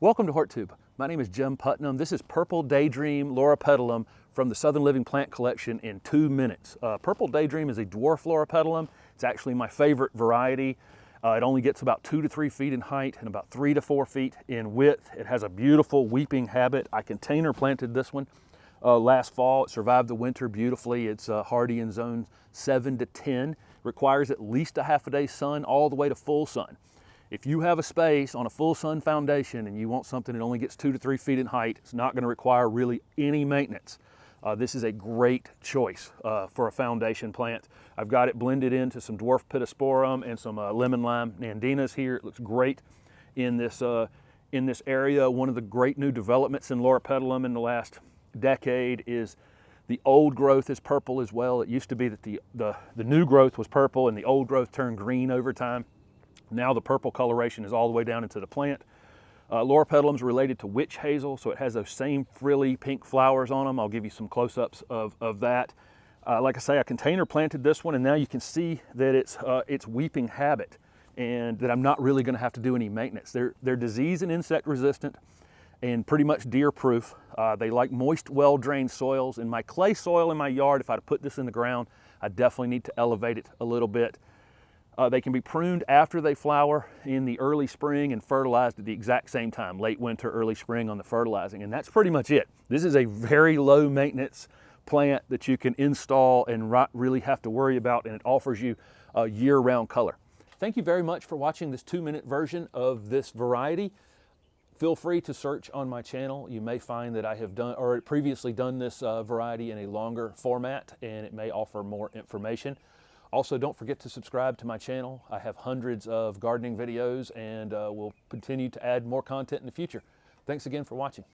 Welcome to HortTube. My name is Jim Putnam. This is Purple Daydream Loropetalum from the Southern Living Plant Collection in 2 minutes. Purple Daydream is a dwarf loropetalum. It's actually my favorite variety. It only gets about 2 to 3 feet in height and about 3 to 4 feet in width. It has a beautiful weeping habit. I container planted this one last fall. It survived the winter beautifully. It's hardy in zones 7 to 10. Requires at least a half a day's sun all the way to full sun. If you have a space on a full sun foundation and you want something that only gets 2 to 3 feet in height, it's not going to require really any maintenance. This is a great choice for a foundation plant. I've got it blended into some dwarf pittosporum and some lemon lime nandinas here. It looks great in this area. One of the great new developments in loropetalum in the last decade is the old growth is purple as well. It used to be that the new growth was purple and the old growth turned green over time. Now the purple coloration is all the way down into the plant. Loropetalum is related to witch hazel, so it has those same frilly pink flowers on them. I'll give you some close-ups of that. Like I say, I container planted this one, and now you can see that it's weeping habit and that I'm not really going to have to do any maintenance. They're disease and insect resistant and pretty much deer proof. They like moist, well-drained soils. In my clay soil in my yard, if I'd put this in the ground, I definitely need to elevate it a little bit. They can be pruned after they flower in the early spring and fertilized at the exact same time, late winter, early spring on the fertilizing, and that's pretty much it. This is a very low maintenance plant that you can install and not really have to worry about, and it offers you a year-round color. Thank you very much for watching this 2-minute version of this variety. Feel free to search on my channel. You may find that I have done or previously done this variety in a longer format, and it may offer more information. Also, don't forget to subscribe to my channel. I have hundreds of gardening videos and we'll continue to add more content in the future. Thanks again for watching.